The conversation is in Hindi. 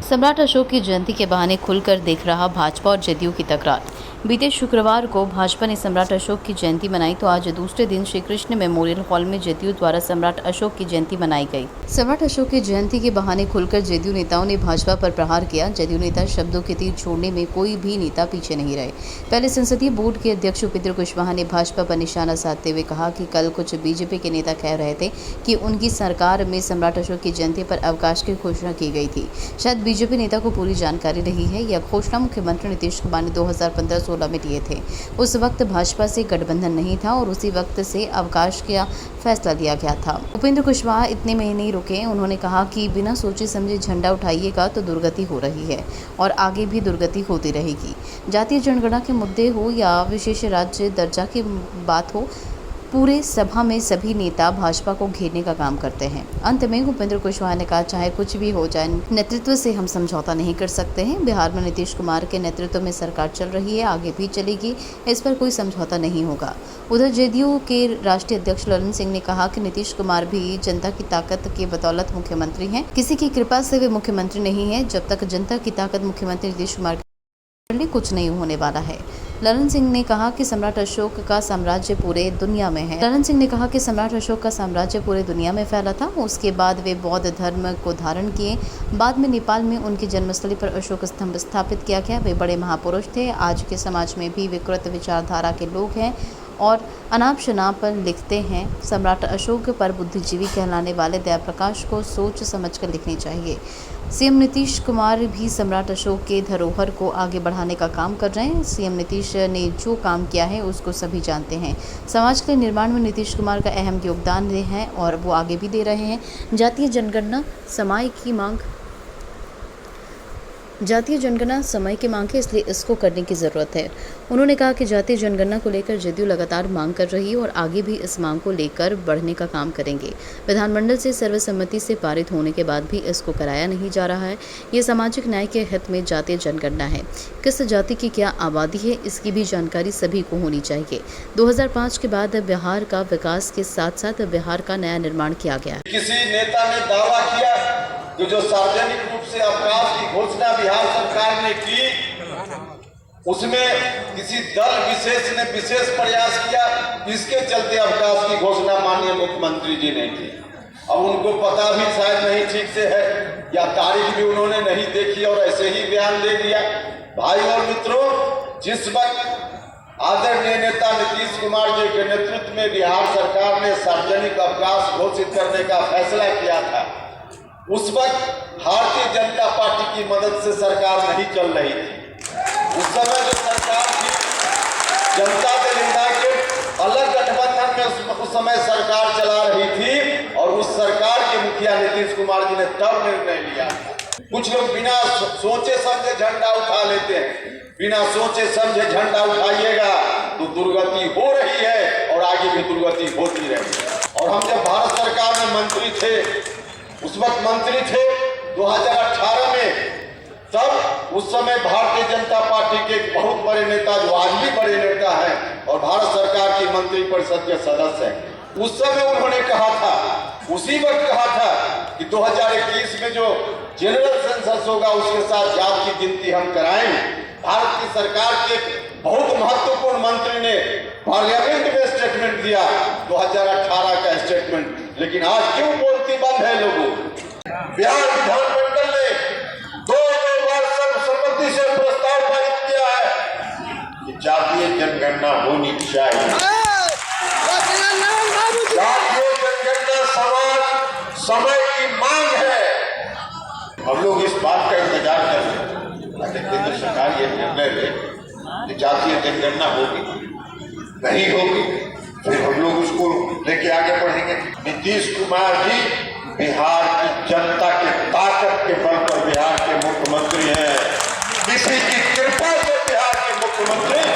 सम्राट अशोक की जयंती के बहाने खुलकर दिख रहा भाजपा और जदयू की तकरार। बीते शुक्रवार को भाजपा ने सम्राट अशोक की जयंती मनाई तो आज दूसरे दिन श्री कृष्ण मेमोरियल हॉल में जदयू द्वारा सम्राट अशोक की जयंती मनाई गई। सम्राट अशोक की जयंती के बहाने खुलकर जदयू नेताओं ने भाजपा पर प्रहार किया। जदयू नेता शब्दों के तीर छोड़ने में कोई भी नेता पीछे नहीं रहे। पहले संसदीय बोर्ड के अध्यक्ष उपेंद्र कुशवाहा ने भाजपा पर निशाना साधते हुए कहा कि कल कुछ बीजेपी के नेता कह रहे थे कि उनकी सरकार में सम्राट अशोक की जयंती पर अवकाश की घोषणा की गई थी। शायद बीजेपी नेता को पूरी जानकारी नहीं है। यह घोषणा मुख्यमंत्री नीतीश कुमार ने 2015-16 में किए थे। उस वक्त भाजपा से गठबंधन नहीं था और उसी वक्त से अवकाश का फैसला लिया गया था। उपेंद्र कुशवाहा इतने में नहीं रुके। उन्होंने कहा कि बिना सोचे समझे झंडा उठाइएगा तो दुर्गति हो रही है और आगे भी दुर्गति होती रहेगी। जातीय जनगणना के मुद्दे हो या विशेष राज्य दर्जा की बात हो, पूरे सभा में सभी नेता भाजपा को घेरने का काम करते हैं। अंत में उपेंद्र कुशवाहा ने कहा, चाहे कुछ भी हो जाए, नेतृत्व से हम समझौता नहीं कर सकते हैं। बिहार में नीतीश कुमार के नेतृत्व में सरकार चल रही है, आगे भी चलेगी, इस पर कोई समझौता नहीं होगा। उधर जदयू के राष्ट्रीय अध्यक्ष ललन सिंह ने कहा कि नीतीश कुमार भी जनता की ताकत के बदौलत मुख्यमंत्री हैं। किसी की कृपा से वे मुख्यमंत्री नहीं है। जब तक जनता की ताकत मुख्यमंत्री नीतीश कुमार कुछ नहीं होने वाला है। ललन सिंह ने कहा कि सम्राट अशोक का साम्राज्य पूरे दुनिया में है। ललन सिंह ने कहा कि सम्राट अशोक का साम्राज्य पूरे दुनिया में फैला था। उसके बाद वे बौद्ध धर्म को धारण किए। बाद में नेपाल में उनकी जन्मस्थली पर अशोक स्तंभ स्थापित किया गया। वे बड़े महापुरुष थे। आज के समाज में भी विकृत विचारधारा के लोग हैं और अनाप शनाप पर लिखते हैं। सम्राट अशोक पर बुद्धिजीवी कहलाने वाले दयाप्रकाश को सोच समझकर लिखनी चाहिए। सीएम नीतीश कुमार भी सम्राट अशोक के धरोहर को आगे बढ़ाने का काम कर रहे हैं। सीएम नीतीश ने जो काम किया है उसको सभी जानते हैं। समाज के निर्माण में नीतीश कुमार का अहम योगदान है और वो आगे भी दे रहे हैं। जातीय जनगणना समय की मांग है, इसलिए इसको करने की ज़रूरत है। उन्होंने कहा कि जातीय जनगणना को लेकर जदयू लगातार मांग कर रही है और आगे भी इस मांग को लेकर बढ़ने का काम करेंगे। विधानमंडल से सर्वसम्मति से पारित होने के बाद भी इसको कराया नहीं जा रहा है। ये सामाजिक न्याय के हित में जातीय जनगणना है। किस जाति की क्या आबादी है, इसकी भी जानकारी सभी को होनी चाहिए। 2005 के बाद बिहार का विकास के साथ साथ बिहार का नया निर्माण किया गया। किसी नेता ने दावा किया कि जो सार्वजनिक रूप से अवकाश की घोषणा बिहार सरकार ने की, उसमें किसी दल विशेष ने विशेष प्रयास किया, इसके चलते अवकाश की घोषणा माननीय मुख्यमंत्री जी ने की। अब उनको पता भी शायद नहीं ठीक से है या तारीख भी उन्होंने नहीं देखी और ऐसे ही बयान दे दिया। भाई और मित्रों, जिस वक्त आदरणीय नेता नीतीश कुमार जी के नेतृत्व में बिहार सरकार ने सार्वजनिक अवकाश घोषित करने का फैसला किया था, उस वक्त भारतीय जनता पार्टी की मदद से सरकार नहीं चल रही थी। उस समय जो सरकार थी, जनता दल यूनाइटेड अलग गठबंधन में उस समय सरकार चला रही थी और उस सरकार के मुखिया नीतीश कुमार जी ने तब निर्णय लिया। कुछ लोग बिना सोचे समझे झंडा उठा लेते हैं। बिना सोचे समझे झंडा उठाइएगा तो दुर्गति हो रही है और आगे भी दुर्गति होती रहेगी। और हम जब भारत सरकार में मंत्री थे, उस वक्त मंत्री थे 2018 में, तब उस समय भारतीय जनता पार्टी के एक बहुत बड़े नेता, जो आज भी बड़े नेता हैं और भारत सरकार की मंत्री परिषद के सदस्य हैं, उस समय उन्होंने कहा था, उसी वक्त कहा था कि 2021 में जो जनरल सेंसस होगा उसके साथ जात की गिनती हम कराएंगे। भारत की सरकार के बहुत महत्वपूर्ण मंत्री ने पार्लियामेंट में स्टेटमेंट दिया, 2018 का स्टेटमेंट, लेकिन आज क्यों बोलती बंद है लोगों? बिहार विधानमंडल ने दो बार सर्वसम्मति से प्रस्ताव पारित किया है कि जातीय जनगणना होनी चाहिए। जातीय जनगणना समाज समय की मांग है। हम लोग इस बात का इंतजार कर रहे हैं ताकि केंद्र सरकार ये निर्णय ले कि जातीय जनगणना होगी, नहीं होगी, फिर हम लोग उसको लेके आगे बढ़ेंगे। नीतीश कुमार जी बिहार की जनता की ताकत के बल पर बिहार के मुख्यमंत्री हैं। किसी की कृपा से बिहार के मुख्यमंत्री